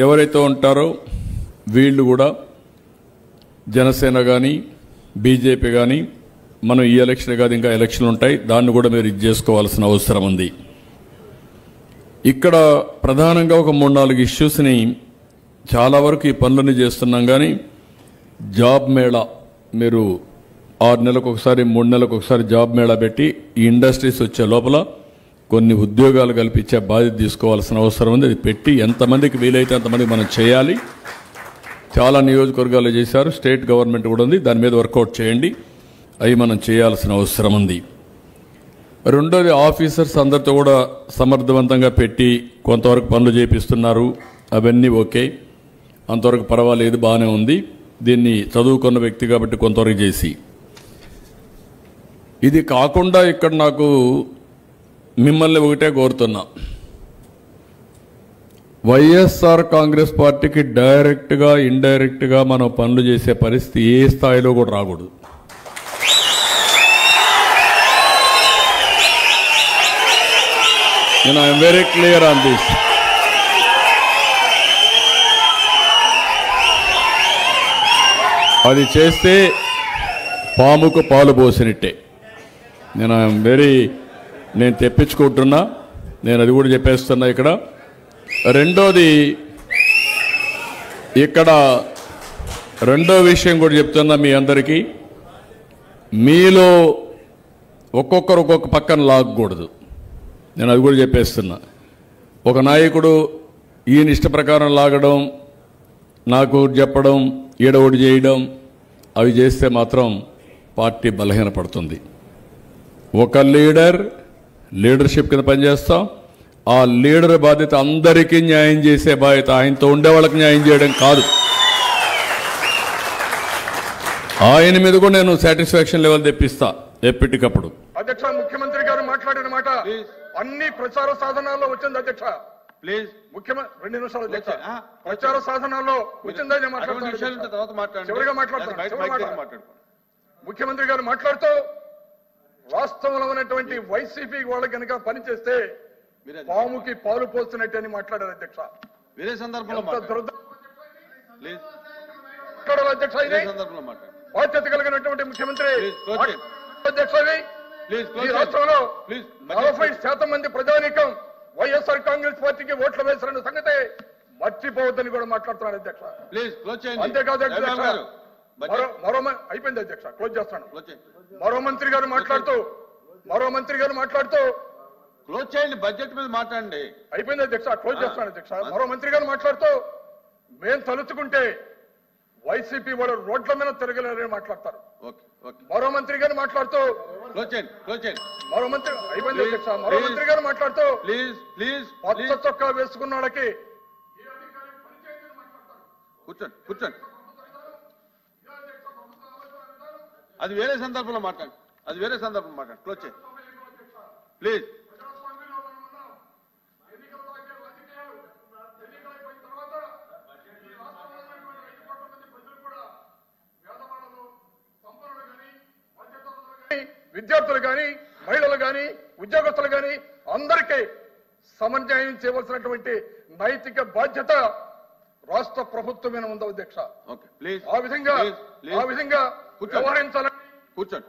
ఎవరైతే ఉంటారో వీళ్ళు కూడా జనసేన కానీ బీజేపీ కానీ మనం ఈ ఎలక్షన్ కాదు ఇంకా ఎలక్షన్లు ఉంటాయి, దాన్ని కూడా మీరు ఇది చేసుకోవాల్సిన అవసరం ఉంది. ఇక్కడ ప్రధానంగా ఒక 3-4 ఇష్యూస్ని చాలా వరకు ఈ పనులని చేస్తున్నాం. కానీ జాబ్ మేళా మీరు 6 నెలలకు ఒకసారి 3 నెలలకు ఒకసారి జాబ్ మేళా పెట్టి ఈ ఇండస్ట్రీస్ వచ్చే లోపల కొన్ని ఉద్యోగాలు కల్పించే బాధ్యత తీసుకోవాల్సిన అవసరం ఉంది. అది పెట్టి ఎంతమందికి వీలైతే అంతమందికి మనం చేయాలి. చాలా నియోజకవర్గాలు చేశారు, స్టేట్ గవర్నమెంట్ కూడా ఉంది, దాని మీద వర్కౌట్ చేయండి. అవి మనం చేయాల్సిన అవసరం ఉంది. రెండోది ఆఫీసర్స్ అందరితో కూడా సమర్థవంతంగా పెట్టి కొంతవరకు పనులు చేపిస్తున్నారు, అవన్నీ ఓకే, అంతవరకు పర్వాలేదు, బాగానే ఉంది. దీన్ని చదువుకున్న వ్యక్తి కాబట్టి కొంతవరకు చేసి, ఇది కాకుండా ఇక్కడ నాకు మిమ్మల్ని ఒకటే కోరుతున్నా, వైఎస్ఆర్ కాంగ్రెస్ పార్టీకి డైరెక్ట్గా ఇండైరెక్ట్గా మనం పనులు చేసే పరిస్థితి ఏ స్థాయిలో కూడా రాకూడదు. నేను I'm very clear on this. అది చేస్తే పాముకు పాలు పోసినట్టే. నేను తెప్పించుకుంటున్నా, నేను అది కూడా చెప్పేస్తున్నా ఇక్కడ. రెండోది, ఇక్కడ రెండో విషయం కూడా చెప్తున్నా మీ అందరికీ, మీలో ఒక్కొక్కరు ఒక్కొక్క పక్కన లాగకూడదు. నేను అది కూడా చెప్పేస్తున్నా. ఒక నాయకుడు ఈయన ఇష్ట ప్రకారం లాగడం, నాకు చెప్పడం, ఈడోడి చేయడం, అవి చేస్తే మాత్రం పార్టీ బలహీనపడుతుంది. ఒక లీడర్షిప్ కింద పనిచేస్తాం. ఆ లీడర్ బాధ్యత అందరికీ న్యాయం చేసే బాధ్యత, ఆయనతో ఉండే వాళ్ళకి న్యాయం చేయడం కాదు. ఆయన మీద కూడా నేను సాటిస్ఫాక్షన్ లెవెల్ తెప్పిస్తా ఎప్పటికప్పుడు. అధ్యక్ష, ముఖ్యమంత్రి గారు మాట్లాడిన మాట అన్ని ప్రచార సాధనాల్లో వచ్చింది అధ్యక్ష. ప్లీజ్ ముఖ్యమంత్రి 2 నిమిషాలు అధ్యక్ష. ప్రచార సాధనాల్లో వచ్చిందని ముఖ్యమంత్రి గారు మాట్లాడుతూ వాస్తవంలో ఉన్నటువంటి వైసీపీ వాళ్ళకి కనుక పనిచేస్తే పాముకి పాలు పోస్తున్నట్టు అని మాట్లాడారు అధ్యక్ష. వేరే సందర్భంలో అధ్యక్ష, బాధ్యత కలిగినటువంటి ముఖ్యమంత్రి అధ్యక్ష, ఈ రాష్ట్రంలో 40% మంది ప్రజానీకం వైఎస్ఆర్ కాంగ్రెస్ పార్టీకి ఓట్లు వేసిన సంగతి మర్చిపోవద్దని కూడా మాట్లాడుతున్నారు అధ్యక్ష. అంతేకాదు అధ్యక్ష, అయిపోయింది అధ్యక్ష, క్లోజ్ చేస్తాను. మరో మంత్రి గారు మాట్లాడుతూ క్లోజ్ చేయండి, బడ్జెట్ మీద మాట్లాడండి. అయిపోయింది అధ్యక్ష, క్లోజ్ చేస్తాను అధ్యక్ష. మరో మంత్రి గారు మాట్లాడుతూ మేము తలుచుకుంటే వైసీపీ వాళ్ళు రోడ్ల మీద తిరగలేరని మాట్లాడతారు. మరో మంత్రి గారు మాట్లాడుతూ మరో మంత్రి అయిపోయింది అధ్యక్ష. మరో మంత్రి గారు మాట్లాడుతూ పచ్చ చొక్కా వేసుకున్న వాళ్ళకి కూర్చోండి. అది వేరే సందర్భంలో మాట్లాడు, క్లోజ్ చేయండి ప్లీజ్. విద్యార్థులు కానీ, మహిళలు కానీ, ఉద్యోగస్తులు కానీ అందరికీ సమన్వయం చేయవలసినటువంటి నైతిక బాధ్యత రాష్ట్ర ప్రభుత్వం మీద ఉంది అధ్యక్ష. ఆ విధంగా వ్యవహరించాలని కూర్చోండి.